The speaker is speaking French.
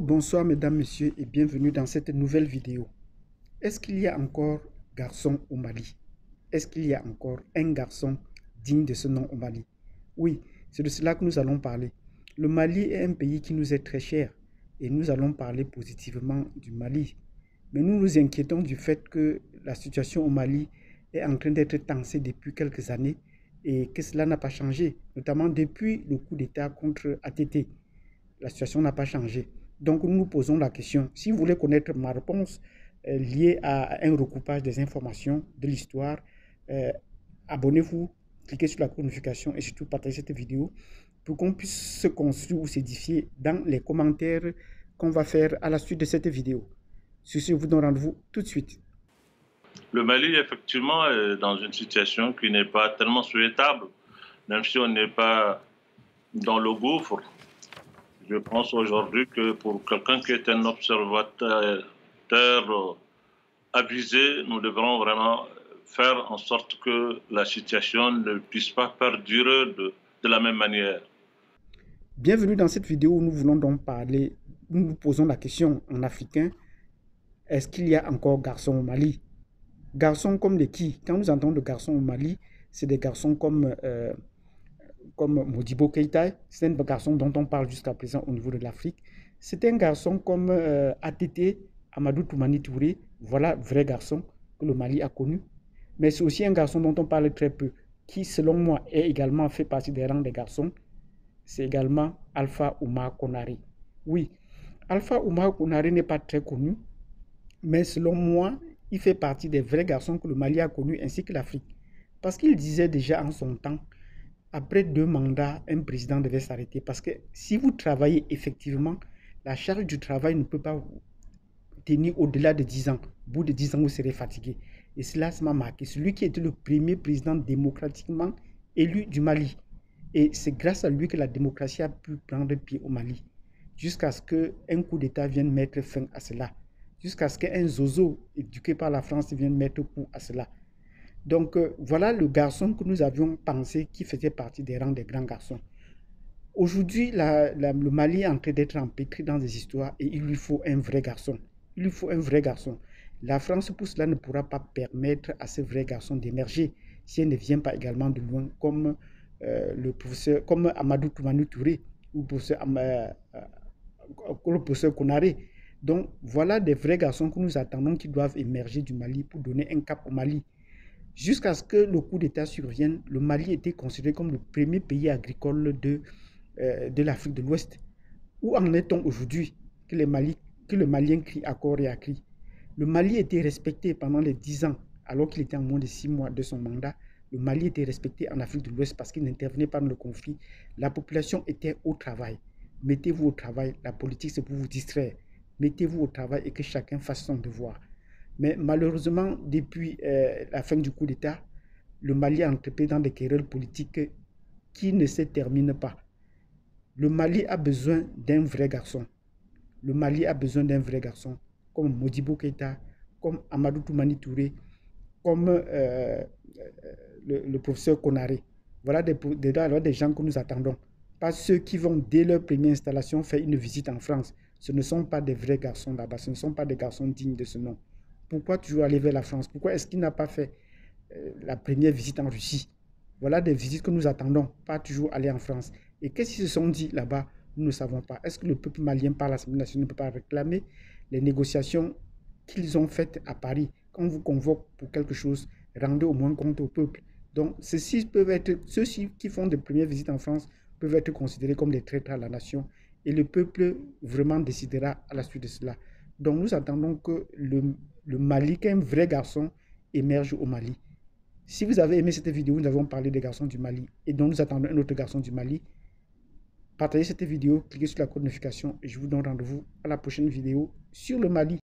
Bonsoir mesdames, messieurs et bienvenue dans cette nouvelle vidéo. Est-ce qu'il y a encore garçon au Mali? Est-ce qu'il y a encore un garçon digne de ce nom au Mali? Oui, c'est de cela que nous allons parler. Le Mali est un pays qui nous est très cher et nous allons parler positivement du Mali. Mais nous nous inquiétons du fait que la situation au Mali est en train d'être tensée depuis quelques années et que cela n'a pas changé, notamment depuis le coup d'État contre ATT. La situation n'a pas changé. Donc nous nous posons la question, si vous voulez connaître ma réponse liée à un recoupage des informations de l'histoire, euh, abonnez-vous, cliquez sur la notification et surtout partagez cette vidéo pour qu'on puisse se construire ou s'édifier dans les commentaires qu'on va faire à la suite de cette vidéo. Sur ce, je vous donne rendez-vous tout de suite. Le Mali, effectivement, est dans une situation qui n'est pas tellement souhaitable, même si on n'est pas dans le gouffre. Je pense aujourd'hui que pour quelqu'un qui est un observateur avisé, nous devrons vraiment faire en sorte que la situation ne puisse pas perdurer de la même manière. Bienvenue dans cette vidéo où nous voulons donc parler, nous nous posons la question en africain, est-ce qu'il y a encore garçons au Mali? Garçons comme les qui? Quand nous entendons de garçons au Mali, c'est des garçons comme Modibo Keïta, c'est un garçon dont on parle jusqu'à présent au niveau de l'Afrique. C'est un garçon comme ATT, Amadou Toumani Touré, voilà, vrai garçon que le Mali a connu. Mais c'est aussi un garçon dont on parle très peu, qui selon moi est également fait partie des rangs des garçons. C'est également Alpha Oumar Konaré. Oui, Alpha Oumar Konaré n'est pas très connu, mais selon moi, il fait partie des vrais garçons que le Mali a connus ainsi que l'Afrique. Parce qu'il disait déjà en son temps, après 2 mandats, un président devait s'arrêter. Parce que si vous travaillez effectivement, la charge du travail ne peut pas vous tenir au-delà de 10 ans. Au bout de 10 ans, vous serez fatigué. Et cela m'a marqué. Celui qui était le premier président démocratiquement élu du Mali. Et c'est grâce à lui que la démocratie a pu prendre pied au Mali. Jusqu'à ce qu'un coup d'État vienne mettre fin à cela. Jusqu'à ce qu'un zozo éduqué par la France vienne mettre coup à cela. Donc voilà le garçon que nous avions pensé qui faisait partie des rangs des grands garçons. Aujourd'hui, le Mali est en train d'être empêtré dans des histoires et il lui faut un vrai garçon. Il lui faut un vrai garçon. La France, pour cela, ne pourra pas permettre à ce vrai garçon d'émerger si elle ne vient pas également de loin, comme comme Amadou Toumani Touré ou le professeur Konaré. Donc voilà des vrais garçons que nous attendons qui doivent émerger du Mali pour donner un cap au Mali. Jusqu'à ce que le coup d'État survienne, le Mali était considéré comme le premier pays agricole de l'Afrique de l'Ouest. Où en est-on aujourd'hui que le Malien crie à corps et à cri? Le Mali était respecté pendant les 10 ans, alors qu'il était en moins de 6 mois de son mandat. Le Mali était respecté en Afrique de l'Ouest parce qu'il n'intervenait pas dans le conflit. La population était au travail. Mettez-vous au travail. La politique, c'est pour vous distraire. Mettez-vous au travail et que chacun fasse son devoir. Mais malheureusement, depuis la fin du coup d'État, le Mali a entrepris dans des querelles politiques qui ne se terminent pas. Le Mali a besoin d'un vrai garçon. Le Mali a besoin d'un vrai garçon, comme Modibo Keïta, comme Amadou Toumani Touré, comme le professeur Konaré. Voilà des gens que nous attendons. Pas ceux qui vont, dès leur première installation, faire une visite en France. Ce ne sont pas des vrais garçons là-bas. Ce ne sont pas des garçons dignes de ce nom. Pourquoi toujours aller vers la France? Pourquoi est-ce qu'il n'a pas fait la première visite en Russie? Voilà des visites que nous attendons, pas toujours aller en France. Et qu'est-ce qu'ils se sont dit là-bas? Nous ne savons pas. Est-ce que le peuple malien par l'Assemblée nationale ne peut pas réclamer les négociations qu'ils ont faites à Paris? Quand on vous convoque pour quelque chose, rendez au moins compte au peuple. Donc, ceux qui font des premières visites en France peuvent être considérés comme des traîtres à la nation. Et le peuple vraiment décidera à la suite de cela. Donc, nous attendons que le Mali, qu'un vrai garçon, émerge au Mali. Si vous avez aimé cette vidéo, nous avons parlé des garçons du Mali et donc nous attendons un autre garçon du Mali. Partagez cette vidéo, cliquez sur la notification et je vous donne rendez-vous à la prochaine vidéo sur le Mali.